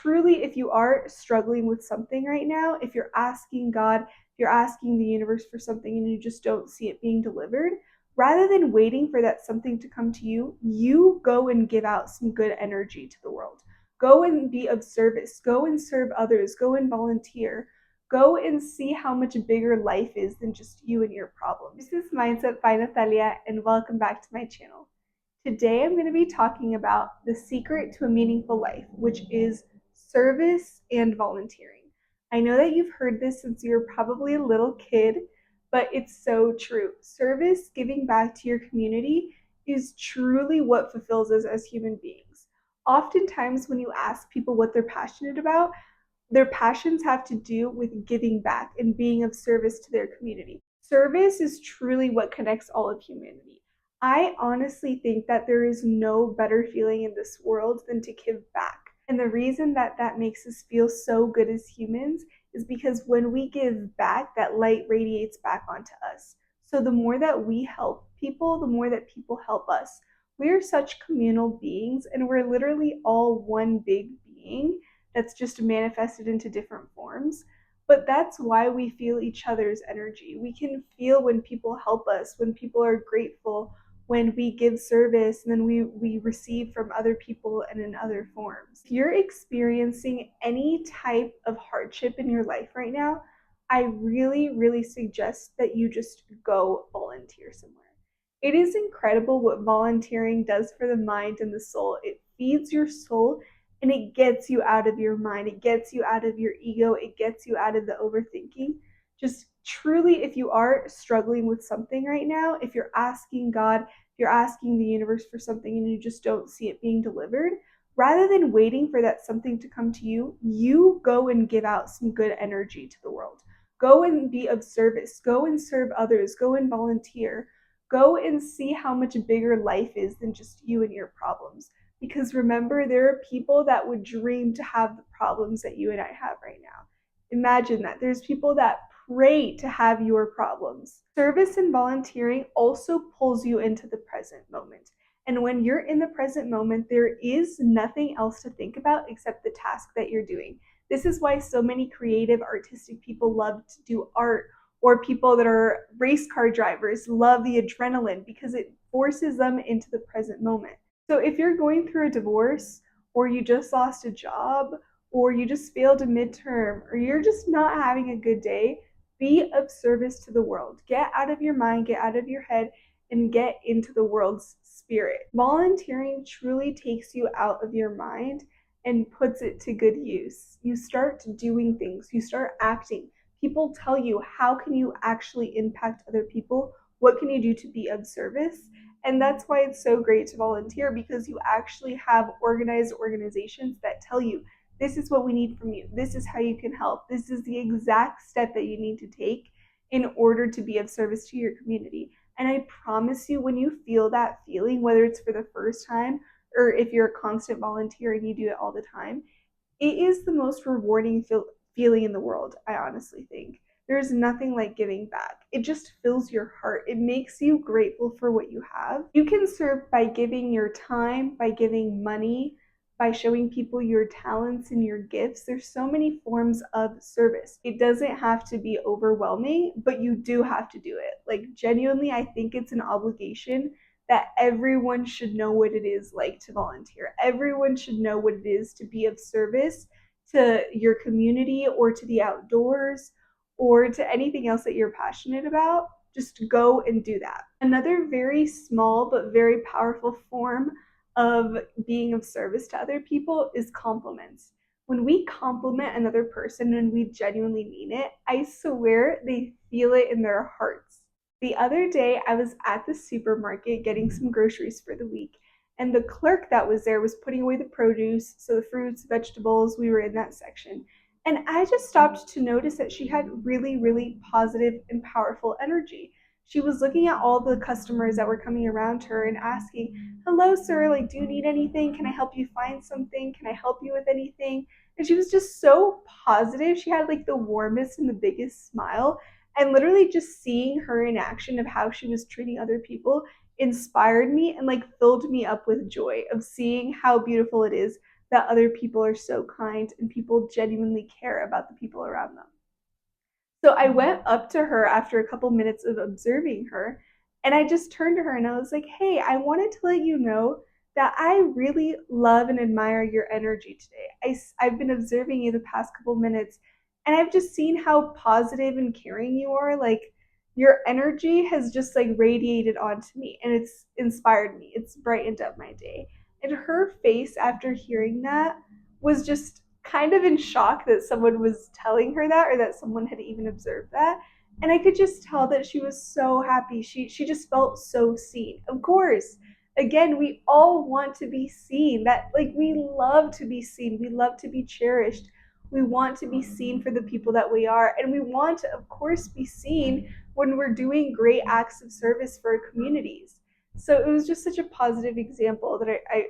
truly, if you are struggling with something right now, if you're asking God, if you're asking the universe for something and you just don't see it being delivered, rather than waiting for that something to come to you, you go and give out some good energy to the world. Go and be of service. Go and serve others. Go and volunteer. Go and see how much bigger life is than just you and your problems. This is Mindset by Natalia, and welcome back to my channel. Today I'm going to be talking about the secret to a meaningful life, which is service and volunteering. I know that you've heard this since you were probably a little kid, but it's so true. Service, giving back to your community, is truly what fulfills us as human beings. Oftentimes, when you ask people what they're passionate about, their passions have to do with giving back and being of service to their community. Service is truly what connects all of humanity. I honestly think that there is no better feeling in this world than to give back. And the reason that that makes us feel so good as humans is because when we give back, that light radiates back onto us. So the more that we help people, the more that people help us. We are such communal beings, and we're literally all one big being that's just manifested into different forms. But that's why we feel each other's energy. We can feel when people help us, when people are grateful, when we give service, and then we receive from other people and in other forms. If you're experiencing any type of hardship in your life right now, I really suggest that you just go volunteer somewhere. It is incredible what volunteering does for the mind and the soul. It feeds your soul and it gets you out of your mind. It gets you out of your ego. It gets you out of the overthinking. Just truly, if you are struggling with something right now, if you're asking God, if you're asking the universe for something and you just don't see it being delivered, rather than waiting for that something to come to you, you go and give out some good energy to the world. Go and be of service. Go and serve others. Go and volunteer. Go and see how much bigger life is than just you and your problems. Because remember, there are people that would dream to have the problems that you and I have right now. Imagine that. There's people that pray to have your problems. Service and volunteering also pulls you into the present moment. And when you're in the present moment, there is nothing else to think about except the task that you're doing. This is why so many creative, artistic people love to do art, or people that are race car drivers love the adrenaline because it forces them into the present moment. So if you're going through a divorce, or you just lost a job, or you just failed a midterm, or you're just not having a good day, be of service to the world. Get out of your mind, get out of your head, and get into the world's spirit. Volunteering truly takes you out of your mind and puts it to good use. You start doing things, you start acting. People tell you, how can you actually impact other people? What can you do to be of service? And that's why it's so great to volunteer, because you actually have organized organizations that tell you, this is what we need from you. This is how you can help. This is the exact step that you need to take in order to be of service to your community. And I promise you, when you feel that feeling, whether it's for the first time or if you're a constant volunteer and you do it all the time, it is the most rewarding feeling in the world, I honestly think. There's nothing like giving back. It just fills your heart. It makes you grateful for what you have. You can serve by giving your time, by giving money, by showing people your talents and your gifts. There's so many forms of service. It doesn't have to be overwhelming, but you do have to do it. Like, genuinely, I think it's an obligation that everyone should know what it is like to volunteer. Everyone should know what it is to be of service to your community or to the outdoors or to anything else that you're passionate about. Just go and do that. Another very small but very powerful form of being of service to other people is compliments. When we compliment another person and we genuinely mean it, I swear they feel it in their hearts. The other day, I was at the supermarket getting some groceries for the week, and the clerk that was there was putting away the produce, so the fruits, vegetables, we were in that section. And I just stopped to notice that she had really positive and powerful energy. She was looking at all the customers that were coming around her and asking, hello, sir, like, do you need anything? Can I help you find something? Can I help you with anything? And she was just so positive. She had like the warmest and the biggest smile. And literally just seeing her in action of how she was treating other people inspired me and like filled me up with joy of seeing how beautiful it is that other people are so kind and people genuinely care about the people around them. So I went up to her after a couple minutes of observing her, and I just turned to her and I was like, "Hey, I wanted to let you know that I really love and admire your energy today. I've been observing you the past couple minutes, and I've just seen how positive and caring you are. Like, your energy has just like radiated onto me, and it's inspired me. It's brightened up my day." And her face after hearing that was just kind of in shock that someone was telling her that or that someone had even observed that. And I could just tell that she was so happy. She just felt so seen. Of course, again, we all want to be seen. That like we love to be seen. We love to be cherished. We want to be seen for the people that we are, and we want to of course be seen when we're doing great acts of service for our communities. So it was just such a positive example that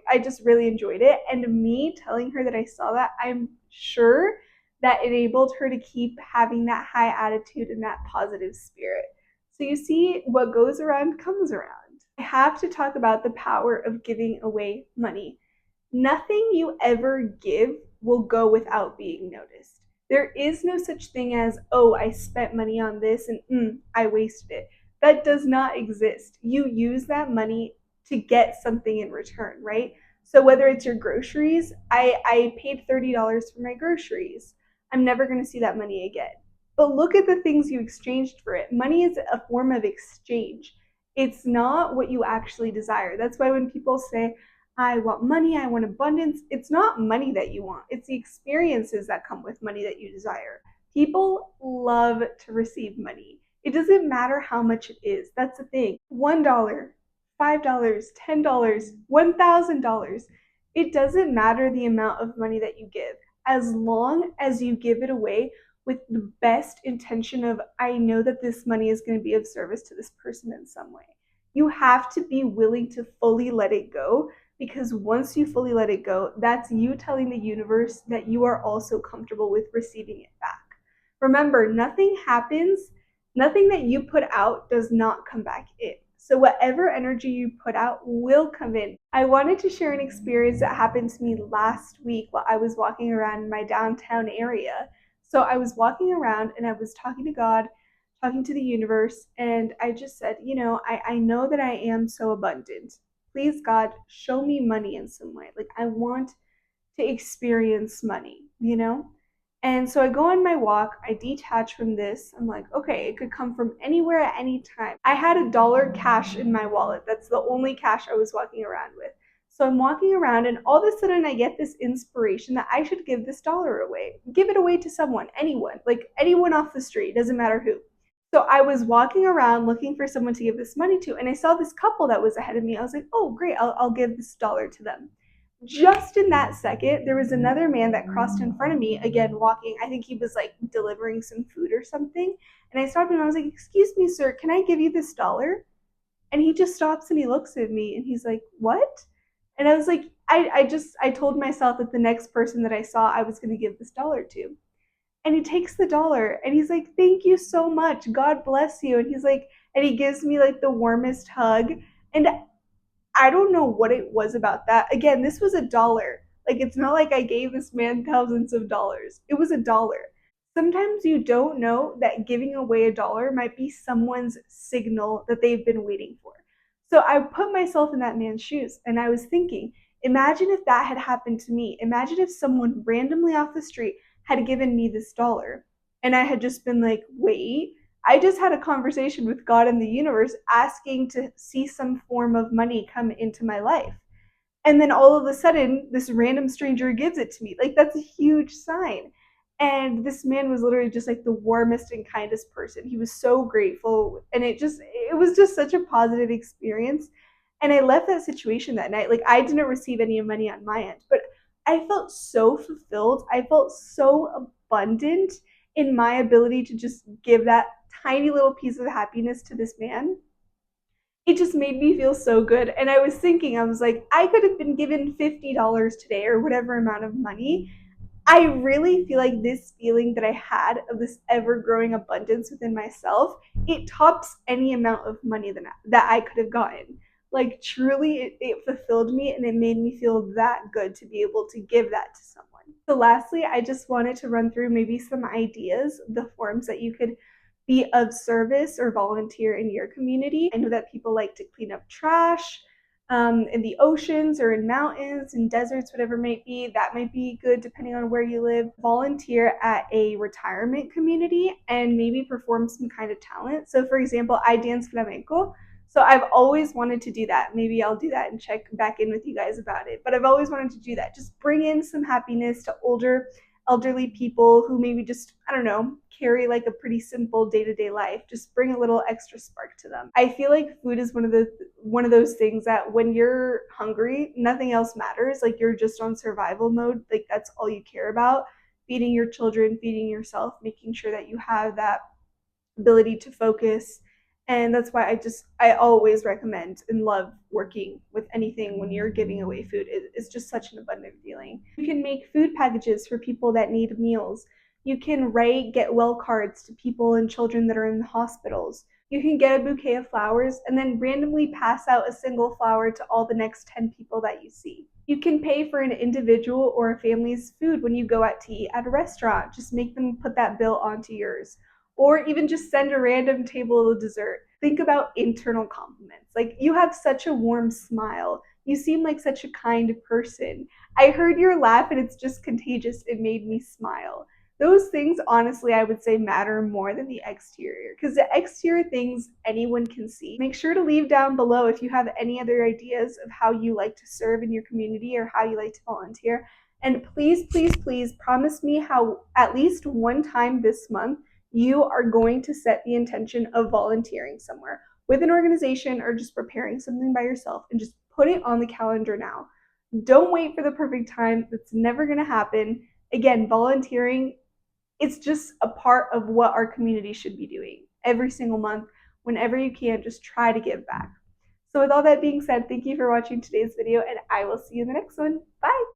I just really enjoyed it. And me telling her that I saw that, I'm sure that enabled her to keep having that high attitude and that positive spirit. So you see, what goes around comes around. I have to talk about the power of giving away money. Nothing you ever give will go without being noticed. There is no such thing as, oh, I spent money on this and I wasted it. That does not exist. You use that money to get something in return, right? So whether it's your groceries, I paid $30 for my groceries. I'm never going to see that money again. But look at the things you exchanged for it. Money is a form of exchange. It's not what you actually desire. That's why when people say, I want money, I want abundance, it's not money that you want. It's the experiences that come with money that you desire. People love to receive money. It doesn't matter how much it is. That's the thing. $1, $5, $10, $1,000. It doesn't matter the amount of money that you give, as long as you give it away with the best intention of, I know that this money is going to be of service to this person in some way. You have to be willing to fully let it go, because once you fully let it go, that's you telling the universe that you are also comfortable with receiving it back. Remember, nothing that you put out does not come back in. So whatever energy you put out will come in. I wanted to share an experience that happened to me last week while I was walking around my downtown area. So I was walking around and I was talking to God, talking to the universe, and I just said, I know that I am so abundant. Please, God, show me money in some way. Like, I want to experience money. And so I go on my walk, I detach from this. I'm like, okay, it could come from anywhere at any time. I had $1 cash in my wallet. That's the only cash I was walking around with. So I'm walking around, and all of a sudden I get this inspiration that I should give this dollar away. Give it away to someone, anyone, like anyone off the street, doesn't matter who. So I was walking around looking for someone to give this money to, and I saw this couple that was ahead of me. I was like, oh, great, I'll give this dollar to them. Just in that second, there was another man that crossed in front of me, again, walking. I think he was like delivering some food or something. And I stopped him and I was like, excuse me, sir, can I give you this dollar? And he just stops and he looks at me and he's like, what? And I was like, I told myself that the next person that I saw, I was going to give this dollar to. And he takes the dollar and he's like, thank you so much, God bless you. And he's like, and he gives me like the warmest hug. And I don't know what it was about that. Again, this was $1. Like, it's not like I gave this man thousands of dollars. It was $1. Sometimes you don't know that giving away $1 might be someone's signal that they've been waiting for. So I put myself in that man's shoes and I was thinking, imagine if that had happened to me. Imagine if someone randomly off the street had given me this dollar and I had just been like, wait, I just had a conversation with God and the universe asking to see some form of money come into my life. And then all of a sudden, this random stranger gives it to me. Like, that's a huge sign. And this man was literally just like the warmest and kindest person. He was so grateful. And it was just such a positive experience. And I left that situation that night. Like, I didn't receive any money on my end, but I felt so fulfilled. I felt so abundant in my ability to just give that tiny little piece of happiness to this man. It just made me feel so good. And I was thinking, I was like, I could have been given $50 today or whatever amount of money. I really feel like this feeling that I had of this ever growing abundance within myself, it tops any amount of money that I could have gotten. Like truly, it fulfilled me and it made me feel that good to be able to give that to someone. So lastly, I just wanted to run through maybe some ideas, the forms that you could be of service or volunteer in your community. I know that people like to clean up trash in the oceans or in mountains and deserts, whatever it might be. That might be good depending on where you live. Volunteer at a retirement community and maybe perform some kind of talent. So, for example, I dance flamenco. So I've always wanted to do that. Maybe I'll do that and check back in with you guys about it. But I've always wanted to do that. Just bring in some happiness to elderly people who maybe just, I don't know, carry like a pretty simple day-to-day life. Just bring a little extra spark to them. I feel like food is one of those things that when you're hungry, nothing else matters. Like you're just on survival mode. Like that's all you care about. Feeding your children, feeding yourself, making sure that you have that ability to focus. And that's why I always recommend and love working with anything when you're giving away food. It's just such an abundant feeling. You can make food packages for people that need meals. You can write get well cards to people and children that are in the hospitals. You can get a bouquet of flowers and then randomly pass out a single flower to all the next 10 people that you see. You can pay for an individual or a family's food when you go out to eat at a restaurant. Just make them put that bill onto yours, or even just send a random table of dessert. Think about internal compliments. Like, you have such a warm smile. You seem like such a kind person. I heard your laugh and it's just contagious. It made me smile. Those things, honestly, I would say matter more than the exterior, because the exterior things anyone can see. Make sure to leave down below if you have any other ideas of how you like to serve in your community or how you like to volunteer. And please, please, please promise me how at least one time this month you are going to set the intention of volunteering somewhere with an organization or just preparing something by yourself, and just put it on the calendar now. Don't wait for the perfect time. That's never going to happen. Again, volunteering, it's just a part of what our community should be doing every single month. Whenever you can, just try to give back. So with all that being said, thank you for watching today's video, and I will see you in the next one. Bye.